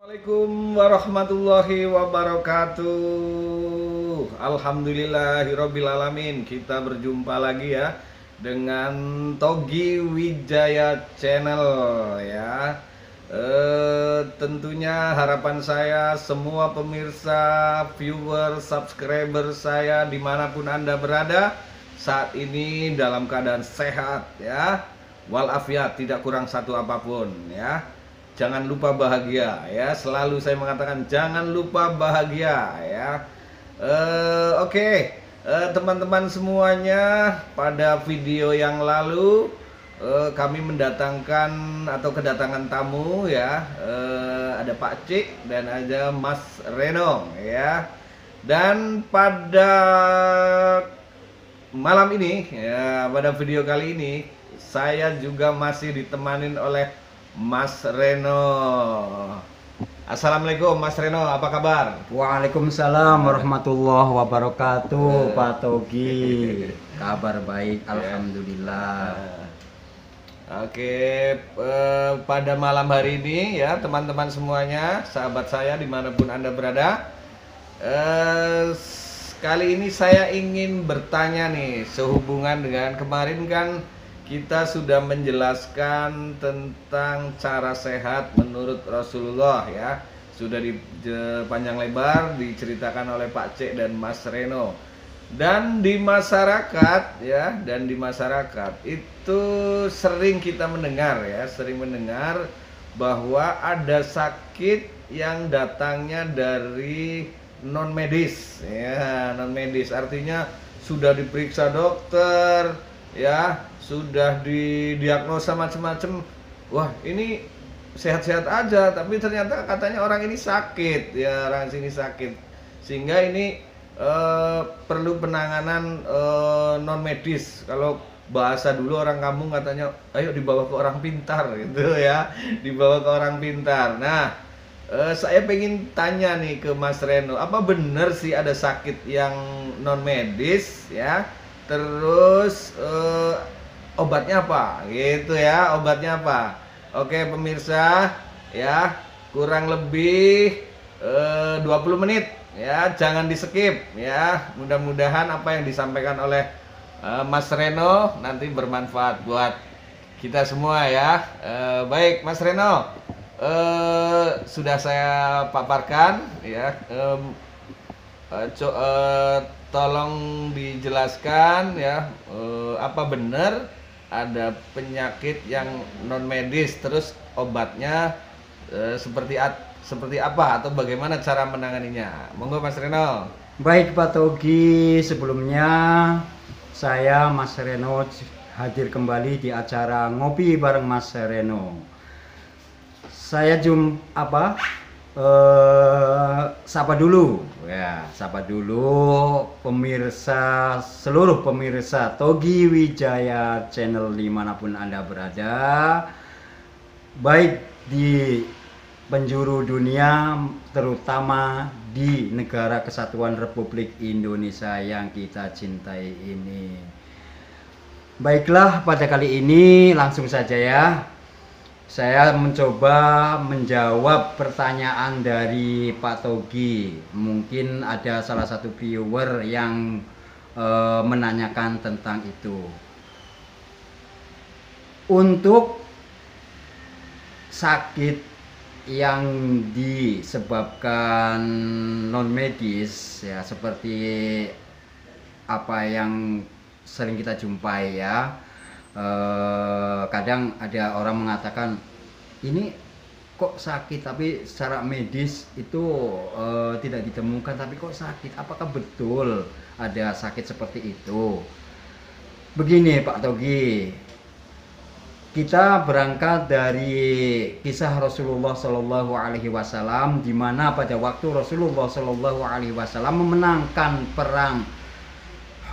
Assalamualaikum warahmatullahi wabarakatuh. Alhamdulillahirabbil alamin. Kita berjumpa lagi ya dengan Togi Wijaya Channel ya. Tentunya harapan saya semua pemirsa, viewer, subscriber saya dimanapun Anda berada saat ini dalam keadaan sehat ya, walafiat, tidak kurang satu apapun ya. Jangan lupa bahagia ya, selalu saya mengatakan jangan lupa bahagia ya. Oke, teman-teman semuanya, pada video yang lalu kami mendatangkan atau kedatangan tamu ya. Ada Pak Cik dan ada Mas Reno ya. Dan pada malam ini ya, pada video kali ini saya juga masih ditemanin oleh Mas Reno. Assalamualaikum Mas Reno, apa kabar? Waalaikumsalam warahmatullahi wabarakatuh, Pak Togi. Kabar baik, alhamdulillah. Oke, pada malam hari ini ya teman-teman semuanya, sahabat saya dimanapun Anda berada, kali ini saya ingin bertanya nih, sehubungan dengan kemarin kan kita sudah menjelaskan tentang cara sehat menurut Rasulullah ya. Sudah di panjang lebar diceritakan oleh Pak Cek dan Mas Reno. Dan di masyarakat ya, dan di masyarakat itu sering kita mendengar ya, sering mendengar bahwa ada sakit yang datangnya dari non medis ya. Non medis artinya sudah diperiksa dokter ya, sudah didiagnosa macam-macam. Wah, ini sehat-sehat aja, tapi ternyata katanya orang ini sakit ya, orang sini sakit. Sehingga ini perlu penanganan non medis. Kalau bahasa dulu orang kampung katanya, ayo dibawa ke orang pintar gitu ya, dibawa ke orang pintar. Nah, saya pengen tanya nih ke Mas Reno, apa benar sih ada sakit yang non medis ya? Terus obatnya apa? Gitu ya, obatnya apa? Oke pemirsa ya, kurang lebih 20 menit ya, jangan di skip ya. Mudah-mudahan apa yang disampaikan oleh Mas Reno nanti bermanfaat buat kita semua ya. Baik Mas Reno, sudah saya paparkan ya. Tolong dijelaskan ya, apa benar ada penyakit yang non medis, terus obatnya seperti apa atau bagaimana cara menanganinya? Monggo Mas Reno. Baik Pak Togi, sebelumnya saya Mas Reno hadir kembali di acara Ngopi bareng Mas Reno. Saya sapa dulu ya, sapa dulu pemirsa, seluruh pemirsa Togi Wijaya Channel dimanapun Anda berada, baik di penjuru dunia, terutama di negara Kesatuan Republik Indonesia yang kita cintai ini. Baiklah, pada kali ini langsung saja ya, saya mencoba menjawab pertanyaan dari Pak Togi. Mungkin ada salah satu viewer yang menanyakan tentang itu. Untuk sakit yang disebabkan non medis ya, seperti apa yang sering kita jumpai ya. Kadang ada orang mengatakan ini kok sakit tapi secara medis itu tidak ditemukan, tapi kok sakit, apakah betul ada sakit seperti itu? Begini Pak Togi, kita berangkat dari kisah Rasulullah Shallallahu Alaihi Wasallam, di mana pada waktu Rasulullah Shallallahu Alaihi Wasallam memenangkan perang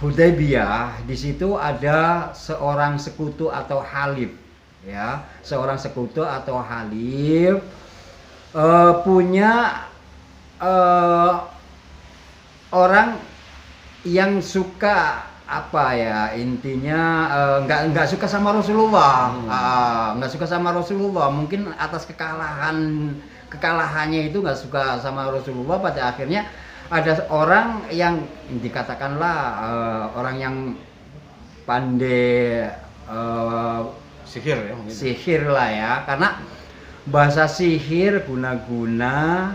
Hudaybiyah, di situ ada seorang sekutu atau halif ya, seorang sekutu atau halif punya orang yang suka apa ya, intinya nggak suka sama Rasulullah, nggak suka sama Rasulullah, mungkin atas kekalahan kekalahannya itu nggak suka sama Rasulullah, pada akhirnya ada orang yang dikatakanlah orang yang pandai Sihir ya mungkin. sihir lah ya, karena bahasa sihir guna-guna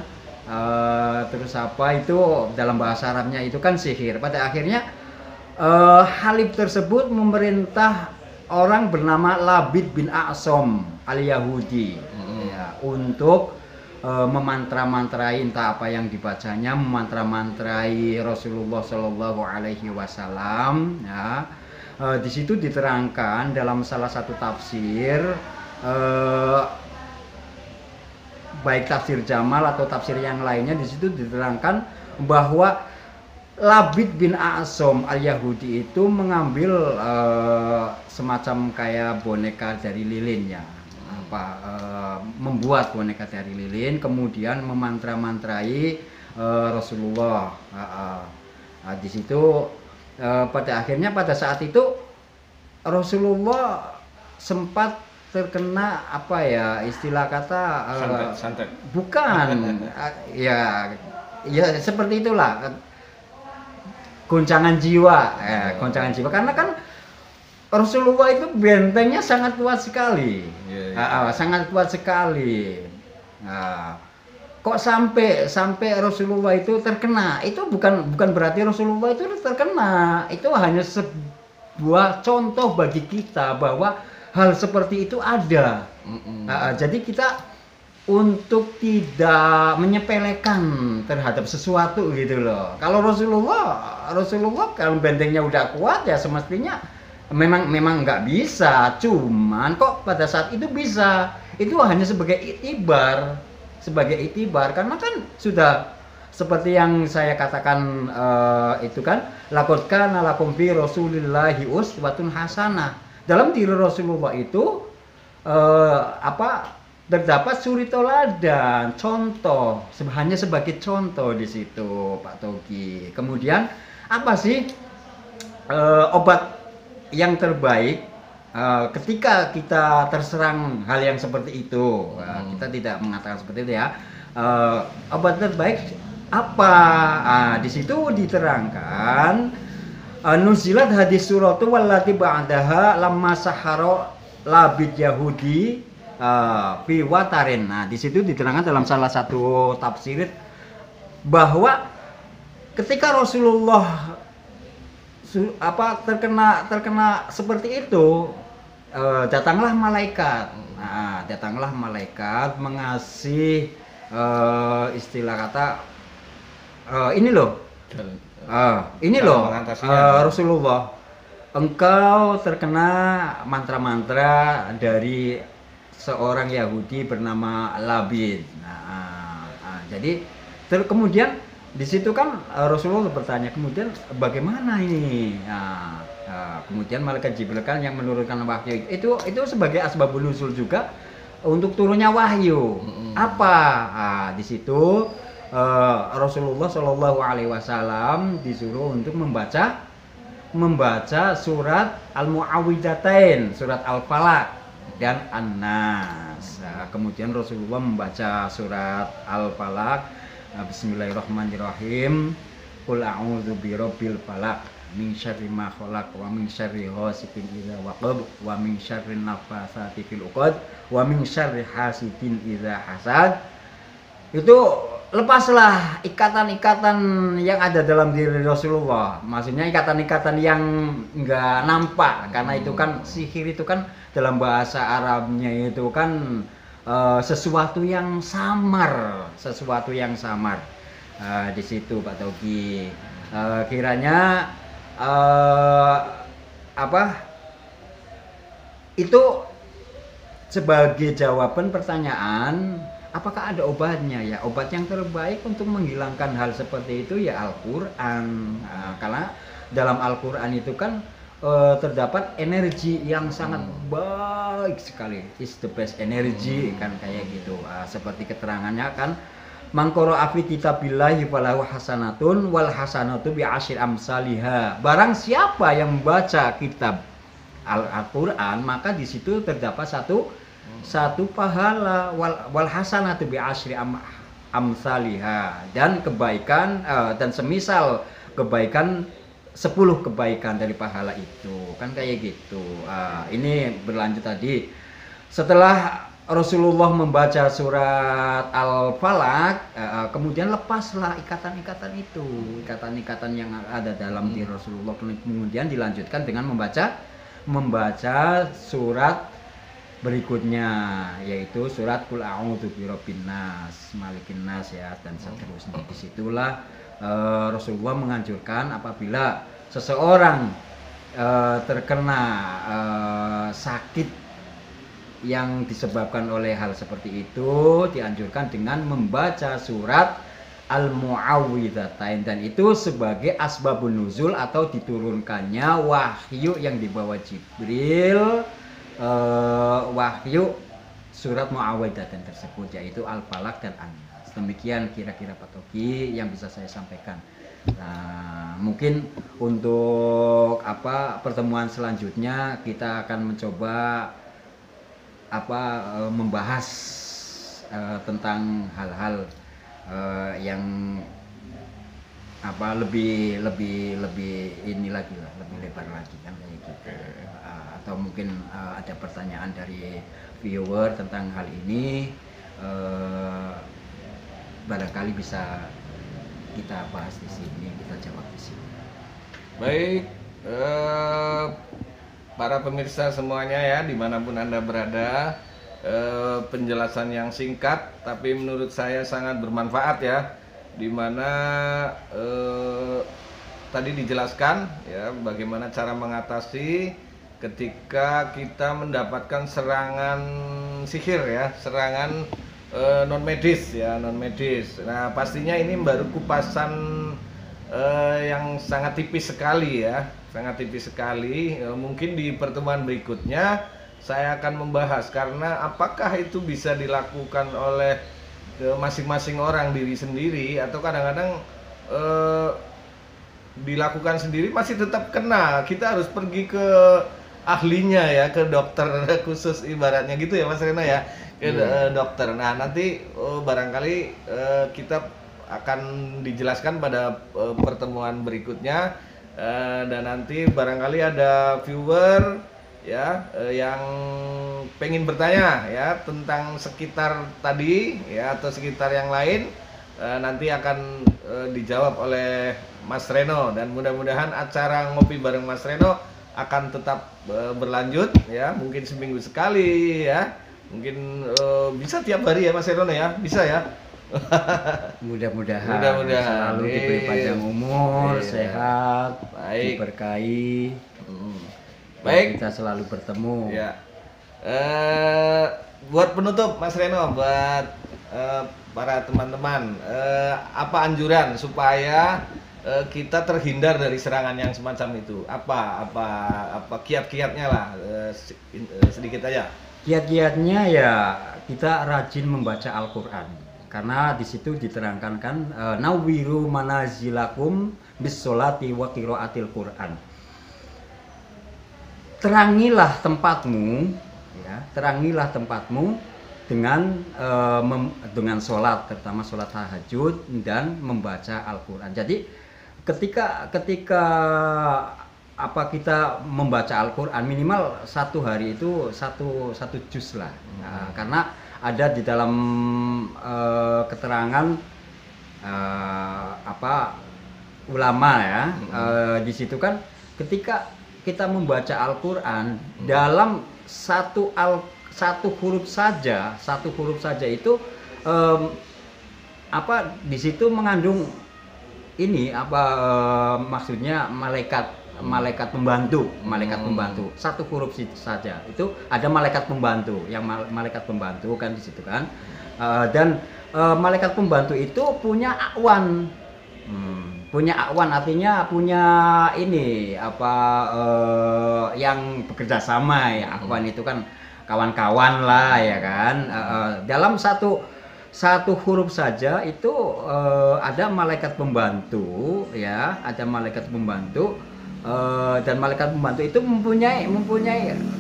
terus apa itu dalam bahasa Arabnya itu kan sihir. Pada akhirnya Halib tersebut memerintah orang bernama Labid bin A'som al-Yahudi ya, untuk memantra-mantrai entah apa yang dibacanya, memantra-mantrai Rasulullah Shallallahu Alaihi Wasallam. Ya. Di situ diterangkan dalam salah satu tafsir, baik tafsir Jamal atau tafsir yang lainnya, di situ diterangkan bahwa Labid bin A'som al-Yahudi itu mengambil semacam kayak boneka dari lilin ya, membuat boneka dari lilin, kemudian memantra-mantrai Rasulullah. Di situ pada akhirnya pada saat itu Rasulullah sempat terkena apa ya istilah kata Santet. bukan ya seperti itulah, goncangan jiwa karena kan Rasulullah itu bentengnya sangat kuat sekali. Sangat kuat sekali. Kok sampai Rasulullah itu terkena? Itu bukan berarti Rasulullah itu terkena. Itu hanya sebuah contoh bagi kita bahwa hal seperti itu ada. Jadi kita untuk tidak menyepelekan terhadap sesuatu gitu loh. Kalau Rasulullah kalau bentengnya udah kuat ya semestinya memang nggak bisa. Cuman kok pada saat itu bisa. Itu hanya sebagai itibar karena kan sudah seperti yang saya katakan itu kan, laqad kana lakum fi rasulillahi uswatun hasanah. Dalam diri Rasulullah itu terdapat suri teladan, contoh, hanya sebagai contoh di situ Pak Togi. Kemudian apa sih obat yang terbaik ketika kita terserang hal yang seperti itu? Kita tidak mengatakan seperti itu ya. Obat terbaik apa? Di situ diterangkan nuzilat hadis suratu wallati ba'daha lamma sahara labid Yahudi fi watarin. Nah, di situ diterangkan dalam salah satu tafsir bahwa ketika Rasulullah terkena seperti itu, datanglah malaikat. Nah, datanglah malaikat mengasih istilah kata ini loh. Rasulullah, engkau terkena mantra-mantra dari seorang Yahudi bernama Labid. Jadi kemudian di situ kan Rasulullah bertanya, kemudian bagaimana ini? Kemudian malaikat Jibril kan yang menurunkan wahyu itu sebagai asbabun nuzul juga untuk turunnya wahyu. Di situ Rasulullah Shallallahu Alaihi Wasallam disuruh untuk membaca surat Al-Mu'awwidzatain, surat Al-Falaq dan An-Nas. Kemudian Rasulullah membaca surat Al-Falaq, Bismillahirrahmanirrahim. Qul a'udzu birabbil falaq min syarri ma khalaq wa min syarri ghasiqin idza waqab wa min syarri nafatsati fil 'uqad wa min syarri hasidin idza hasad. Itu lepaslah ikatan-ikatan yang ada dalam diri Rasulullah. Maksudnya ikatan-ikatan yang enggak nampak, karena itu kan sihir itu kan dalam bahasa Arabnya itu kan sesuatu yang samar. Di situ Pak Togi. Kiranya itu sebagai jawaban pertanyaan, apakah ada obatnya ya? Obat yang terbaik untuk menghilangkan hal seperti itu ya Al-Quran. Karena dalam Al-Quran itu kan terdapat energi yang sangat baik sekali. It's the best energy kan kayak gitu. Seperti keterangannya kan, mangkoro afi kitabillahi falahu hasanatun wal hasanatu bi asyri amsalihha. Barang siapa yang membaca kitab Al-Quran, maka di situ terdapat satu satu pahala, wal hasanatu bi asyri amsalihah, dan kebaikan dan semisal kebaikan 10 kebaikan dari pahala itu, kan kayak gitu. Ini berlanjut tadi setelah Rasulullah membaca surat Al-Falaq, kemudian lepaslah ikatan-ikatan itu, ikatan-ikatan yang ada dalam diri Rasulullah, kemudian dilanjutkan dengan membaca surat berikutnya, yaitu surat Qul a'udzu birabbin nas, malikin nas, ya, dan seterusnya. Disitulah Rasulullah menganjurkan apabila seseorang terkena sakit yang disebabkan oleh hal seperti itu, dianjurkan dengan membaca surat Al-Mu'awwidhatain, dan itu sebagai asbabun nuzul atau diturunkannya wahyu yang dibawa Jibril, wahyu surat Mu'awwidhatain tersebut, yaitu Al-Falaq dan An-Nas. Demikian kira-kira Pak Togi yang bisa saya sampaikan. Nah, mungkin untuk pertemuan selanjutnya kita akan mencoba membahas tentang hal-hal yang lebih ini lagi lah, lebih lebar lagi, kan kayak gitu. Atau mungkin ada pertanyaan dari viewer tentang hal ini, barangkali bisa kita bahas di sini, kita jawab di sini. Baik, para pemirsa semuanya ya, dimanapun Anda berada, penjelasan yang singkat tapi menurut saya sangat bermanfaat ya, dimana tadi dijelaskan ya bagaimana cara mengatasi ketika kita mendapatkan serangan sihir ya, serangan non medis ya, non medis. Nah, pastinya ini baru kupasan yang sangat tipis sekali ya, sangat tipis sekali. Mungkin di pertemuan berikutnya saya akan membahas, karena apakah itu bisa dilakukan oleh masing-masing orang diri sendiri, atau kadang-kadang dilakukan sendiri masih tetap kena. Kita harus pergi ke ahlinya ya, ke dokter khusus ibaratnya gitu ya Mas Reno ya, ke dokter. Nah, nanti barangkali kita akan dijelaskan pada pertemuan berikutnya, dan nanti barangkali ada viewer ya yang pengen bertanya ya tentang sekitar tadi ya, atau sekitar yang lain, nanti akan dijawab oleh Mas Reno, dan mudah-mudahan acara ngopi bareng Mas Reno akan tetap berlanjut ya, mungkin seminggu sekali ya, mungkin bisa tiap hari ya Mas Reno ya, bisa ya. Mudah-mudahan selalu Amin. diberi panjang umur, Iya. sehat, Baik. diberkahi, Baik. kita selalu bertemu. Ya. Buat penutup Mas Reno, buat para teman-teman, apa anjuran supaya kita terhindar dari serangan yang semacam itu? Apa kiat-kiatnya lah, sedikit aja. Kiat-kiatnya ya kita rajin membaca Al-Quran, karena di situ diterangkan kan nawiru manazilakum bis-sholati wa qiraatil Quran. Terangilah tempatmu ya, terangilah tempatmu dengan sholat, terutama sholat tahajud dan membaca Al-Quran. Jadi ketika kita membaca Al-Quran minimal satu hari itu satu juz lah. Nah, karena ada di dalam keterangan ulama ya, di situ kan ketika kita membaca Al-Quran dalam satu huruf saja itu di situ mengandung ini maksudnya malaikat pembantu. Satu huruf saja itu ada malaikat pembantu, malaikat pembantu kan di situ kan. Dan malaikat pembantu itu punya akwan. Artinya punya ini yang bekerja sama ya. Akwan itu kan kawan-kawan lah ya kan. Dalam satu huruf saja itu ada malaikat pembantu ya, dan malaikat pembantu itu mempunyai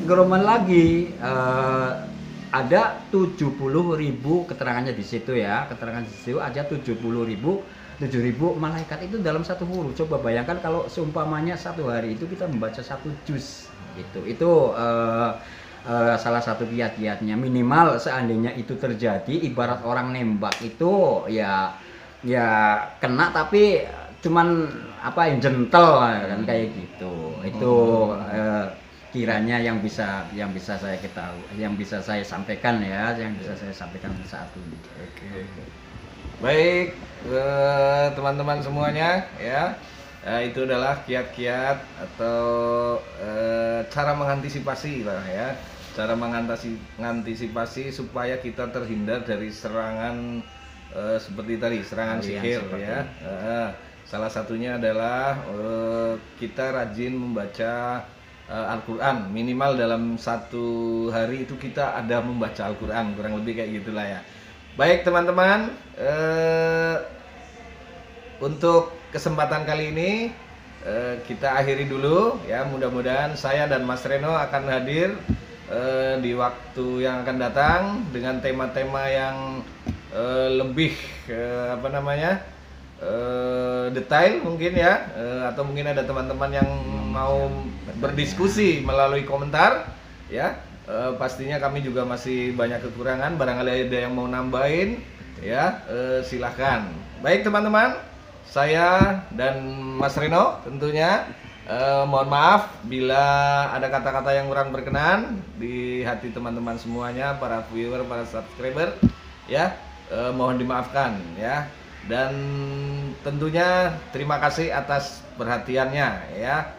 geroman lagi, ada 70.000 keterangannya di situ ya, keterangan di situ aja 70.000 malaikat itu dalam satu huruf. Coba bayangkan kalau seumpamanya satu hari itu kita membaca satu juz gitu. Itu salah satu kiat-kiatnya. Minimal seandainya itu terjadi, ibarat orang nembak itu ya kena tapi cuman apa yang gentle kan kayak gitu. Itu kiranya yang bisa saya ketahui, yang bisa saya sampaikan ya, yang bisa saya sampaikan saat ini. Oke. Baik, teman-teman semuanya ya. Itu adalah kiat-kiat atau cara mengantisipasi lah ya. Cara mengantisipasi supaya kita terhindar dari serangan seperti tadi, serangan sihir ya. Salah satunya adalah kita rajin membaca Al-Quran. Minimal dalam satu hari itu kita ada membaca Al-Quran, kurang lebih kayak gitulah ya. Baik teman-teman, untuk kesempatan kali ini kita akhiri dulu ya. Mudah-mudahan saya dan Mas Reno akan hadir di waktu yang akan datang dengan tema-tema yang lebih detail mungkin ya, atau mungkin ada teman-teman yang mau berdiskusi melalui komentar ya. Pastinya kami juga masih banyak kekurangan, barangkali ada yang mau nambahin ya, silahkan. Baik teman-teman, saya dan Mas Reno tentunya mohon maaf bila ada kata-kata yang kurang berkenan di hati teman-teman semuanya, para viewer, para subscriber ya, mohon dimaafkan ya. Dan tentunya terima kasih atas perhatiannya ya.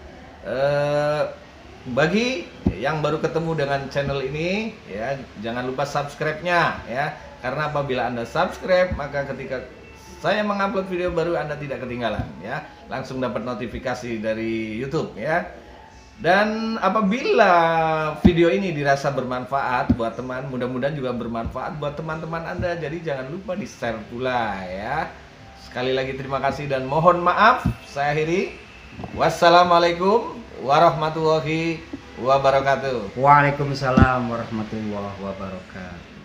Bagi yang baru ketemu dengan channel ini ya, jangan lupa subscribe-nya ya, karena apabila Anda subscribe maka ketika saya mengupload video baru Anda tidak ketinggalan ya, langsung dapat notifikasi dari YouTube ya. Dan apabila video ini dirasa bermanfaat buat teman, mudah-mudahan juga bermanfaat buat teman-teman Anda, jadi jangan lupa di-share pula ya. Sekali lagi terima kasih dan mohon maaf. Saya akhiri. Wassalamualaikum warahmatullahi wabarakatuh. Waalaikumsalam warahmatullahi wabarakatuh.